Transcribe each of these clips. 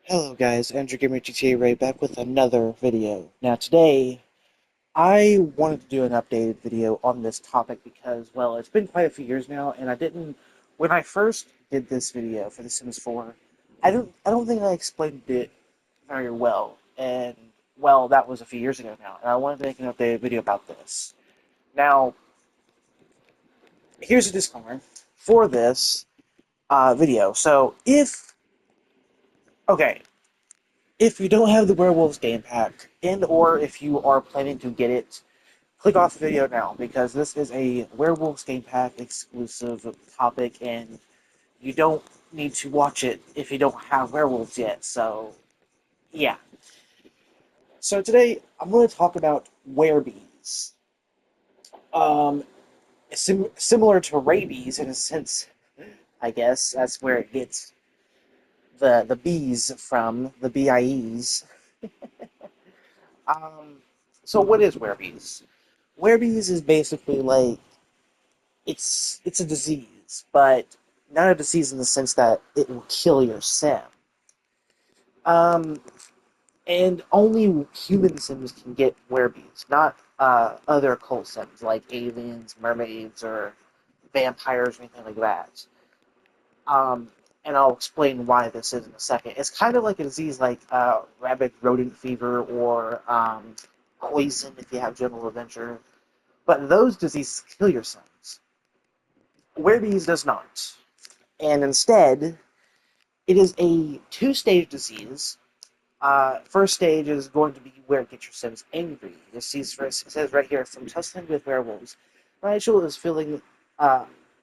Hello guys, Andrew Gamer GTA right back with another video. Now today, I wanted to do an updated video on this topic because, well, it's been quite a few years now, and when I first did this video for The Sims 4, I don't think I explained it very well, and, well, that was a few years ago now, and I wanted to make an updated video about this. Now, here's a disclaimer for this video. So, okay, if you don't have the Werewolves game pack, and or if you are planning to get it, click off the video now, because this is a Werewolves game pack exclusive topic, and you don't need to watch it if you don't have werewolves yet, so yeah. So today, I'm going to talk about Werebies. Um, Similar to rabies in a sense, I guess. That's where it gets the bees from, the BIEs. Um, so what is Werebees? Werebees is basically like it's a disease, but not a disease in the sense that it will kill your sim. Um, and only human sims can get werebees, not other cult sims like aliens, mermaids, or vampires, or anything like that. Um, and I'll explain why this is in a second. It's kind of like a disease like rabid rodent fever or poison if you have general adventure. But those diseases kill your sims. Werebees does not. And instead, it is a two-stage disease. First stage is going to be where it gets your sims angry. This says right here, from tussling with werewolves, Nigel is feeling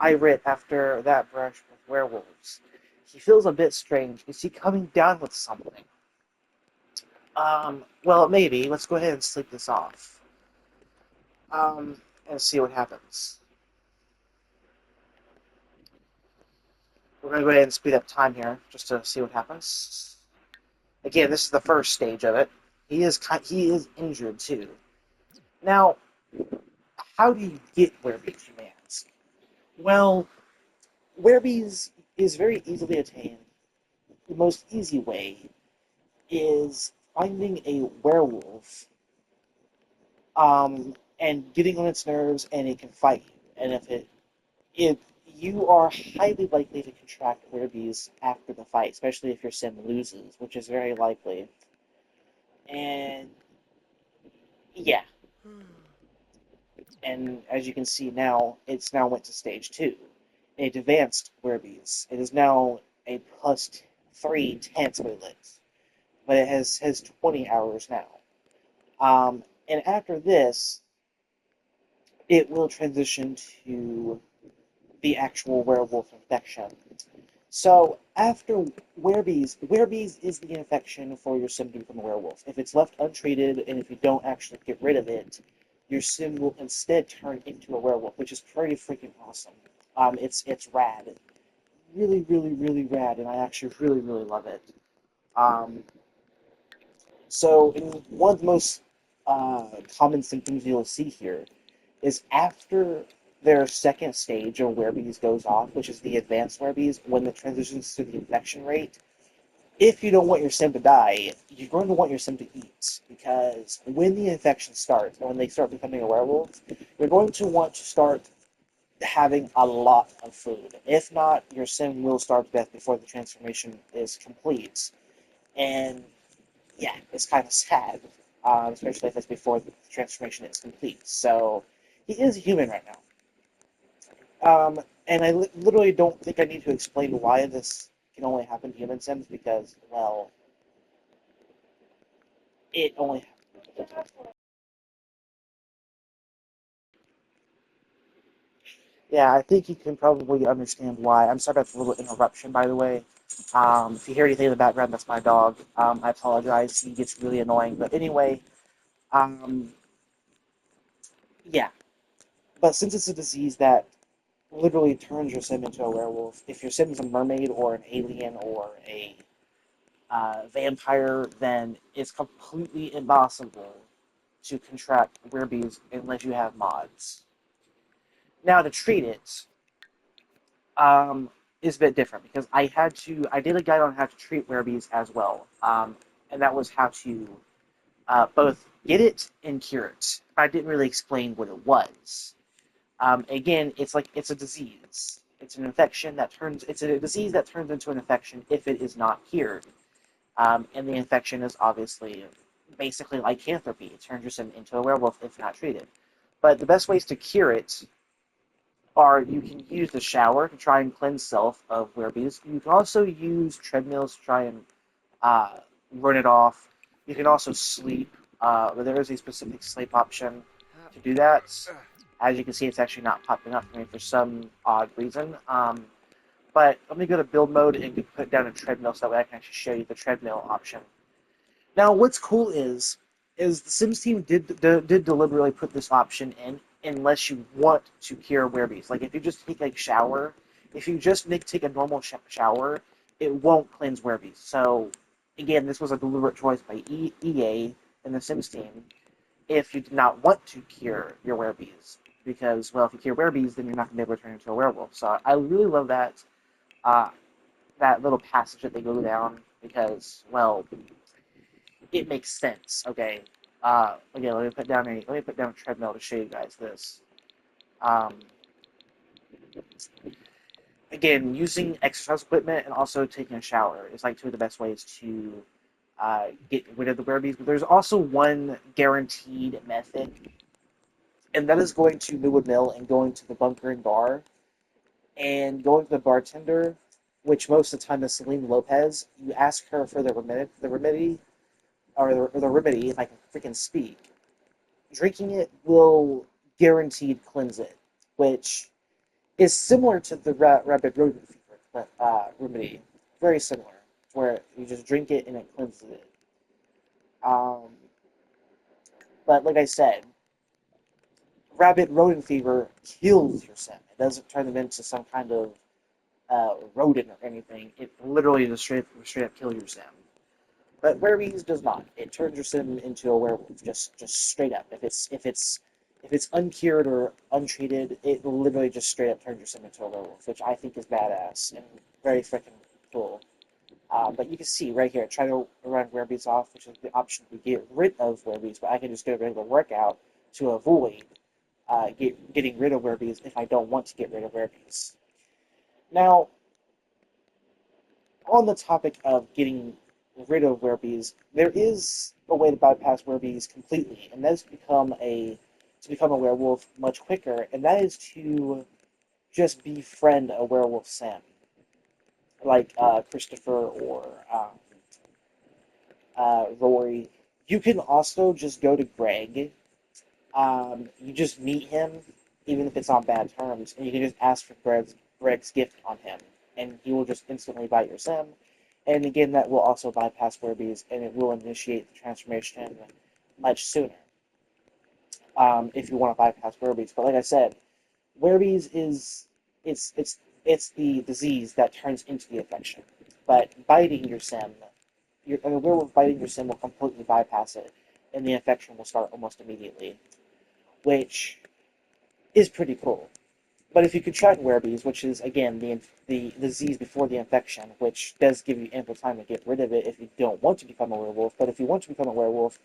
irate after that brush with werewolves. He feels a bit strange. Is he coming down with something? Well, maybe. Let's go ahead and sleep this off. And see what happens. We're going to go ahead and speed up time here, just to see what happens. Again, this is the first stage of it. He is injured too. Now, how do you get werebees, you may ask? Well, werebees is very easily attained. The most easy way is finding a werewolf, and getting on its nerves, and it can fight you. And if you are highly likely to contract werebees after the fight, especially if your sim loses, which is very likely. And yeah, and as you can see now, it's now went to stage 2. It advanced Werebies. It is now a +3 tense lit, but it has 20 hours now. And after this, it will transition to the actual werewolf infection. So after Werebees is the infection for your sim to become a werewolf. If it's left untreated and if you don't actually get rid of it, your sim will instead turn into a werewolf, which is pretty freaking awesome. It's rad, really, really, really rad, and I actually really, really love it. Um, so one of the most common symptoms you'll see here is after their second stage of werebees goes off, which is the advanced werebees, when it transitions to the infection rate. If you don't want your sim to die, you're going to want your sim to eat, because when the infection starts, and when they start becoming a werewolf, you're going to want to start having a lot of food. If not, your sim will starve to death before the transformation is complete. And yeah, it's kind of sad, especially if it's before the transformation is complete. So he is a human right now. And I literally don't think I need to explain why this can only happen to human sims, because, well, it only. Yeah, I think you can probably understand why. I'm sorry about the little interruption, by the way. If you hear anything in the background, that's my dog. I apologize. He gets really annoying. But anyway, um, yeah. But since it's a disease that literally turns your sim into a werewolf, if your sim is a mermaid or an alien or a vampire, then it's completely impossible to contract werebees unless you have mods. Now, to treat it, um, is a bit different because I did a guide on how to treat Werebees as well, and that was how to both get it and cure it. I didn't really explain what it was. Again, it's a disease. It's an infection that turns. It's a disease that turns into an infection if it is not cured. And the infection is obviously basically lycanthropy. It turns your sim into a werewolf if not treated. But the best ways to cure it are you can use the shower to try and cleanse self of werebees. You can also use treadmills to try and uh, run it off. You can also sleep. But there is a specific sleep option to do that. As you can see, it's actually not popping up for me for some odd reason. But let me go to build mode and put down a treadmill so that way I can actually show you the treadmill option. Now, what's cool is the Sims team did deliberately put this option in unless you want to cure werebees. Like if you just take a shower, if you just take a normal shower, it won't cleanse werebees. So again, this was a deliberate choice by EA and the Sims team if you did not want to cure your werebees. Because, well, if you cure werebees, then you're not going to be able to turn into a werewolf. So I really love uh, that little passage that they go down because, well, it makes sense. Okay. Again, let me put down a treadmill to show you guys this. Um, Again, using exercise equipment and also taking a shower is like two of the best ways to get rid of the werebees. But there's also one guaranteed method, and that is going to Newwood Mill and going to the bunker and bar and going to the bartender, which most of the time is Celine Lopez. You ask her for the remedy, or the remedy, if I can freaking speak. Drinking it will guaranteed cleanse it, which is similar to the rapid rodent fever remedy. Very similar, where you just drink it and it cleanses it. Um, but like I said, rabid rodent fever kills your sim. It doesn't turn them into some kind of rodent or anything. It literally just straight up kills your sim. But Werebees does not. It turns your sim into a werewolf, just straight up. If it's uncured or untreated, it literally just straight up turns your sim into a werewolf, which I think is badass and very freaking cool. But you can see right here, try to run Werebees off, which is the option to get rid of Werebees, but I can just get rid of the workout to avoid getting rid of Werebees if I don't want to get rid of Werebees. Now, on the topic of getting rid of werebees, there is a way to bypass werebees completely, and that is to become a werewolf much quicker, and that is to just befriend a werewolf sim, like Christopher or Rory. You can also just go to Greg. You just meet him, even if it's on bad terms, and you can just ask for Greg's gift on him, and he will just instantly bite your sim. And again, that will also bypass Werebees, and it will initiate the transformation much sooner if you want to bypass Werebees. But like I said, Werebees is it's the disease that turns into the infection. But biting your sim, a werewolf biting your sim will completely bypass it, and the infection will start almost immediately, which is pretty cool. But if you contract Werebees, which is again the disease before the infection, which does give you ample time to get rid of it if you don't want to become a werewolf. But if you want to become a werewolf,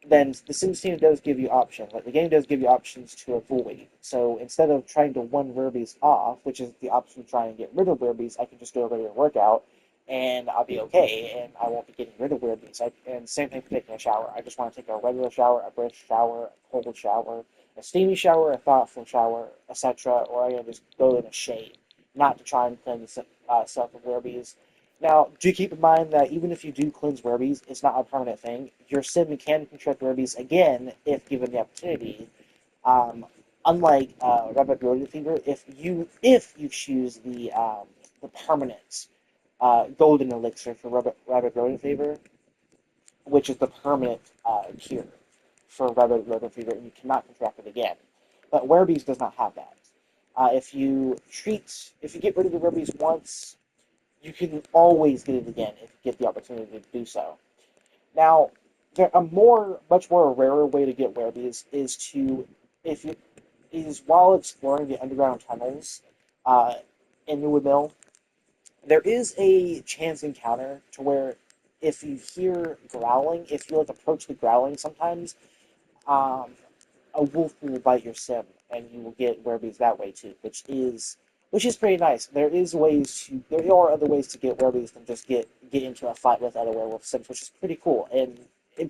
then the Sims team does give you options. Like the game does give you options to avoid. So instead of trying to one Werebees off, which is the option to try and get rid of Werebees, I can just do a regular workout and I'll be okay, and I won't be getting rid of Werebees. And same thing for taking a shower. I just want to take a regular shower, a brisk shower, a cold shower, a steamy shower, a thoughtful shower, etc., or I can just go in a shade, not to try and cleanse self of Werebees. Now, do keep in mind that even if you do cleanse Werebees, it's not a permanent thing. Your sim can contract Werebees again if given the opportunity. Unlike Rabbit Rodent Fever, if you choose the permanent golden elixir for Rabbit Rodent Fever, which is the permanent cure for Rabbit Rodent Fever, and you cannot contract it again. But Werebees does not have that. If you get rid of the Werebees once, you can always get it again if you get the opportunity to do so. Now, much more rarer way to get Werebees is while exploring the underground tunnels uh, in Newwood Mill, There is a chance encounter to where if you hear growling, if you like approach the growling sometimes, um, a wolf will bite your sim, and you will get werebees that way too, which is pretty nice. There are other ways to get werebees than just get into a fight with other werewolf sims, which is pretty cool and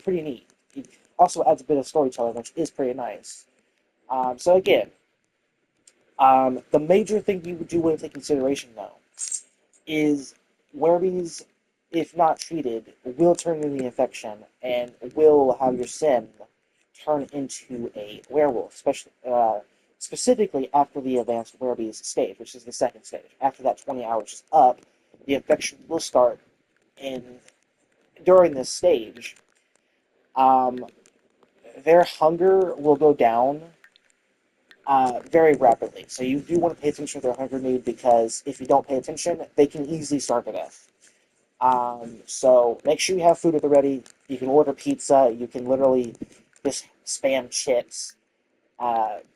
pretty neat. It also adds a bit of storytelling, which is pretty nice. So again, the major thing you do want to take consideration though is werebees, if not treated, will turn into the infection and will have your sim turn into a werewolf, especially specifically after the advanced werebees stage, which is the second stage. After that 20 hours is up, the infection will start, and during this stage, um, their hunger will go down very rapidly. So you do want to pay attention to their hunger need because if you don't pay attention, they can easily starve to death. So make sure you have food at the ready. You can order pizza. You can literally just spam chips.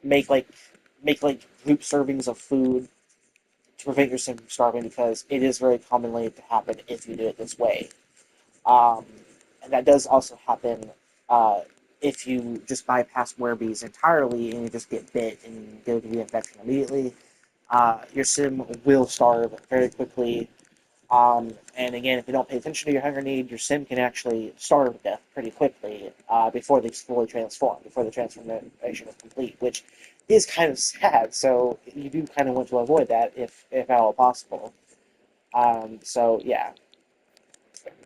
Make group servings of food to prevent your sim from starving because it is very commonly to happen if you do it this way. Um, and that does also happen uh, if you just bypass werebees entirely and you just get bit and go to the infection immediately. Your sim will starve very quickly. And again, if you don't pay attention to your hunger need, your sim can actually starve to death pretty quickly before they fully transform, before the transformation is complete, which is kind of sad. So you do kind of want to avoid that if at all possible. So yeah.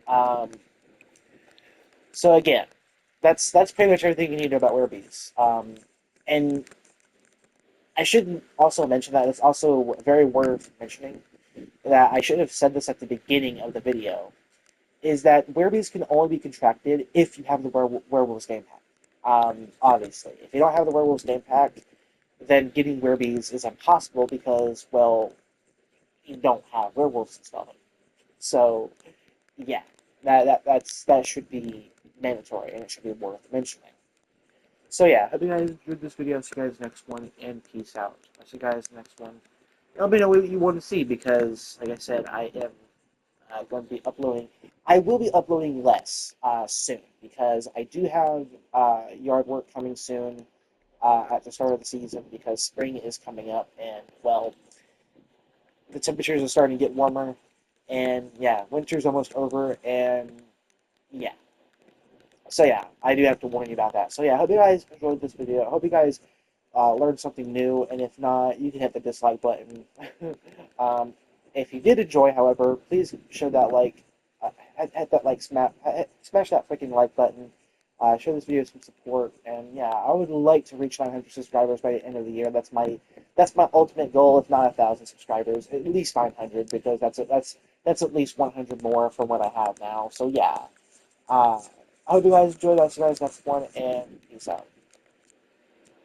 Um, so again, that's pretty much everything you need to know about werebees. And I should also mention that it's also very worth mentioning that I should have said this at the beginning of the video, is that werebees can only be contracted if you have the werewolves game pack. Obviously, if you don't have the werewolves game pack, then getting werebees is impossible because, well, you don't have werewolves installed. So, yeah, that should be mandatory and it should be worth mentioning. So yeah, hope you guys enjoyed this video. See you guys next one, and peace out. I'll see you guys next one. Let me know what you want to see because, like I said, I am going to be uploading. I will be uploading less soon because I do have yard work coming soon at the start of the season because spring is coming up and, well, the temperatures are starting to get warmer and, yeah, winter's almost over and, yeah. So, yeah, I do have to warn you about that. So, yeah, I hope you guys enjoyed this video. I hope you guys learned something new, and if not, you can hit the dislike button. um, if you did enjoy, however, please show that like, hit that like, smash that freaking like button. Show this video some support, and yeah, I would like to reach 900 subscribers by the end of the year. That's my ultimate goal, if not 1,000 subscribers, at least 900, because that's at least 100 more from what I have now. So yeah, I hope you guys enjoyed. I'll see you guys next one, and peace out.